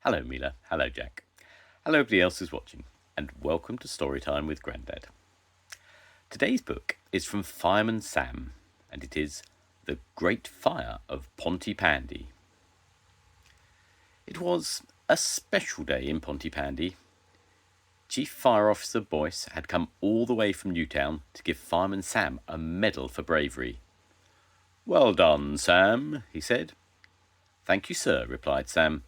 Hello Mila, hello Jack, hello everybody else who's watching, and welcome to Storytime with Grandad. Today's book is from Fireman Sam, and it is The Great Fire of Pontypandy. It was a special day in Pontypandy. Chief Fire Officer Boyce had come all the way from Newtown to give Fireman Sam a medal for bravery. "Well done, Sam," he said. "Thank you, sir," replied Sam.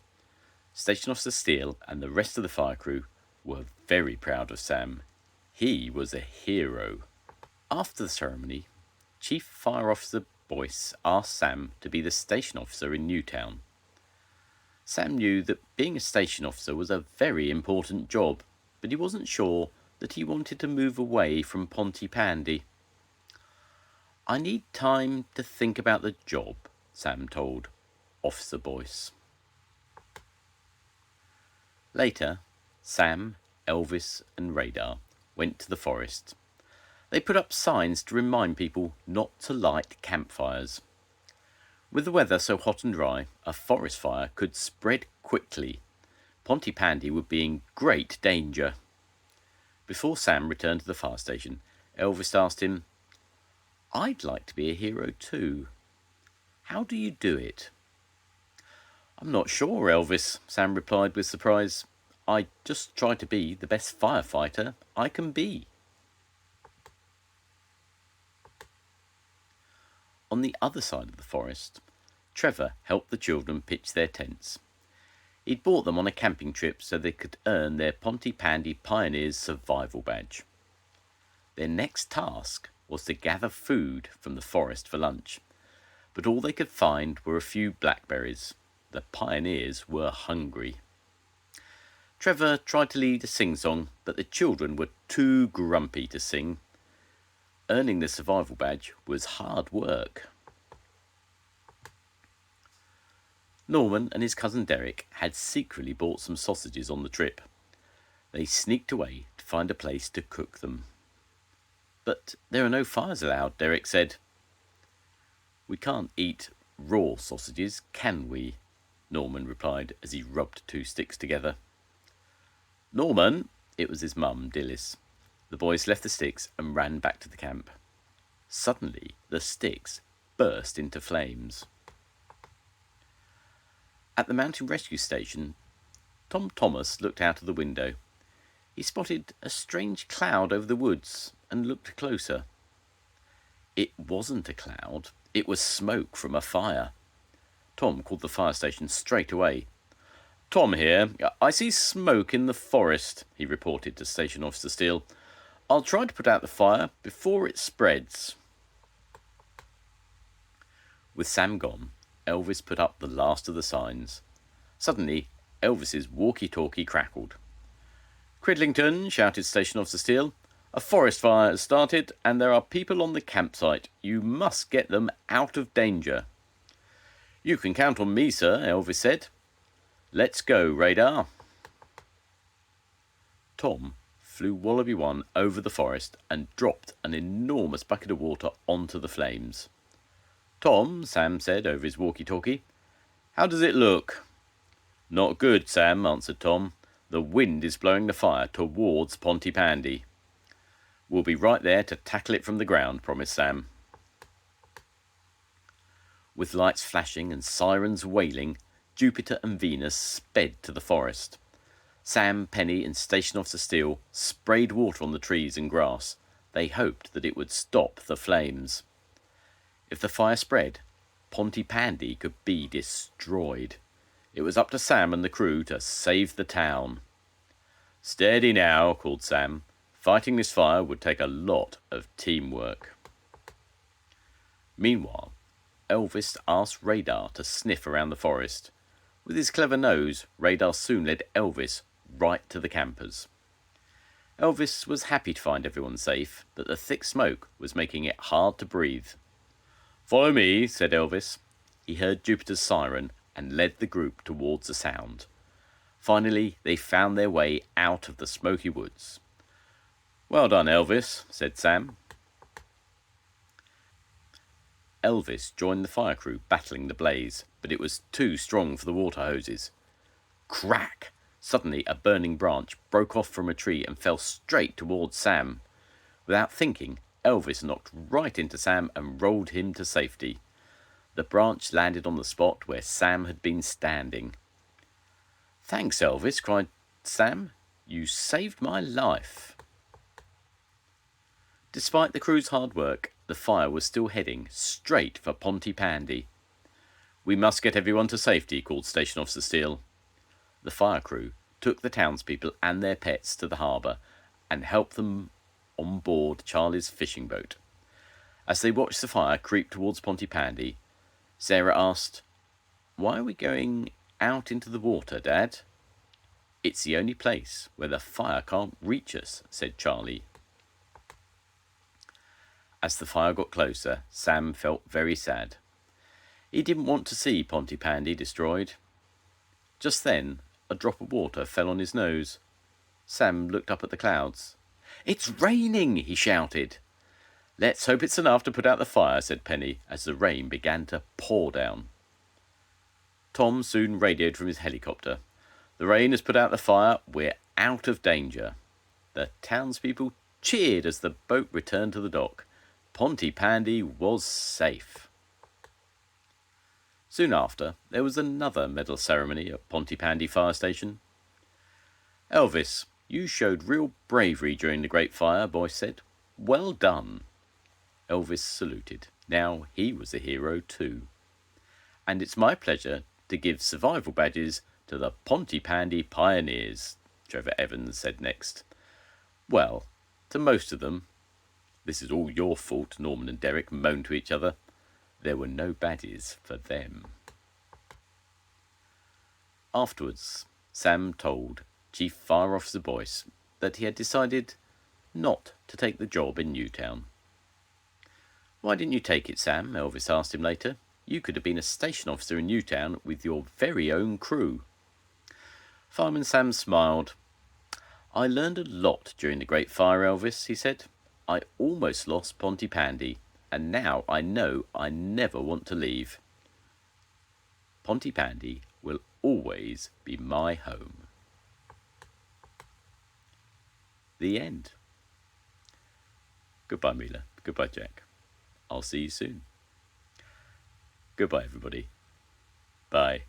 Station Officer Steele and the rest of the fire crew were very proud of Sam. He was a hero. After the ceremony, Chief Fire Officer Boyce asked Sam to be the station officer in Newtown. Sam knew that being a station officer was a very important job, but he wasn't sure that he wanted to move away from Pontypandy. "I need time to think about the job," Sam told Officer Boyce. Later, Sam, Elvis and Radar went to the forest. They put up signs to remind people not to light campfires. With the weather so hot and dry, a forest fire could spread quickly. Pontypandy would be in great danger. Before Sam returned to the fire station, Elvis asked him, "I'd like to be a hero too. How do you do it?" "I'm not sure, Elvis," Sam replied with surprise. "I just try to be the best firefighter I can be." On the other side of the forest, Trevor helped the children pitch their tents. He'd brought them on a camping trip so they could earn their Pontypandy Pioneers Survival Badge. Their next task was to gather food from the forest for lunch, but all they could find were a few blackberries. The pioneers were hungry. Trevor tried to lead a sing-song, but the children were too grumpy to sing. Earning the survival badge was hard work. Norman and his cousin Derek had secretly bought some sausages on the trip. They sneaked away to find a place to cook them. "But there are no fires allowed," Derek said. "We can't eat raw sausages, can we?" Norman replied as he rubbed two sticks together. "Norman!" It was his mum, Dilys. The boys left the sticks and ran back to the camp. Suddenly, the sticks burst into flames. At the mountain rescue station, Tom Thomas looked out of the window. He spotted a strange cloud over the woods and looked closer. It wasn't a cloud, it was smoke from a fire. Tom called the fire station straight away. "Tom here. I see smoke in the forest," he reported to Station Officer Steele. "I'll try to put out the fire before it spreads." With Sam gone, Elvis put up the last of the signs. Suddenly, Elvis's walkie-talkie crackled. "Cridlington," shouted Station Officer Steele, "a forest fire has started and there are people on the campsite. You must get them out of danger." "You can count on me, sir," Elvis said. "Let's go, Radar." Tom flew Wallaby One over the forest and dropped an enormous bucket of water onto the flames. "Tom," Sam said over his walkie-talkie, "how does it look?" "Not good, Sam," answered Tom. "The wind is blowing the fire towards Pontypandy." "We'll be right there to tackle it from the ground," promised Sam. With lights flashing and sirens wailing, Jupiter and Venus sped to the forest. Sam, Penny and Station Officer Steele sprayed water on the trees and grass. They hoped that it would stop the flames. If the fire spread, Pontypandy could be destroyed. It was up to Sam and the crew to save the town. "Steady now," called Sam. "Fighting this fire would take a lot of teamwork." Meanwhile, Elvis asked Radar to sniff around the forest. With his clever nose, Radar soon led Elvis right to the campers. Elvis was happy to find everyone safe, but the thick smoke was making it hard to breathe. "Follow me," said Elvis. He heard Jupiter's siren and led the group towards the sound. Finally, they found their way out of the smoky woods. "Well done, Elvis," said Sam. Elvis joined the fire crew battling the blaze, but it was too strong for the water hoses. Crack! Suddenly a burning branch broke off from a tree and fell straight towards Sam. Without thinking, Elvis knocked right into Sam and rolled him to safety. The branch landed on the spot where Sam had been standing. "Thanks, Elvis," cried Sam. "You saved my life." Despite the crew's hard work, the fire was still heading straight for Pontypandy. "We must get everyone to safety," called Station Officer Steele. The fire crew took the townspeople and their pets to the harbour and helped them on board Charlie's fishing boat. As they watched the fire creep towards Pontypandy, Sarah asked, "Why are we going out into the water, Dad?" "It's the only place where the fire can't reach us," said Charlie. As the fire got closer, Sam felt very sad. He didn't want to see Pontypandy destroyed. Just then, a drop of water fell on his nose. Sam looked up at the clouds. "It's raining!" he shouted. "Let's hope it's enough to put out the fire," said Penny, as the rain began to pour down. Tom soon radioed from his helicopter. "The rain has put out the fire. We're out of danger." The townspeople cheered as the boat returned to the dock. Pontypandy was safe. Soon after, there was another medal ceremony at Pontypandy Fire Station. "Elvis, you showed real bravery during the Great Fire," Boyce said. "Well done." Elvis saluted. Now he was a hero too. "And it's my pleasure to give survival badges to the Pontypandy Pioneers," Trevor Evans said next. "Well, to most of them." "This is all your fault," Norman and Derek moaned to each other. There were no badges for them. Afterwards, Sam told Chief Fire Officer Boyce that he had decided not to take the job in Newtown. "Why didn't you take it, Sam?" Elvis asked him later. "You could have been a station officer in Newtown with your very own crew." Fireman Sam smiled. "I learned a lot during the Great Fire, Elvis," he said. "I almost lost Pontypandy, and now I know I never want to leave. Pontypandy will always be my home." The end. Goodbye, Mila. Goodbye, Jack. I'll see you soon. Goodbye, everybody. Bye.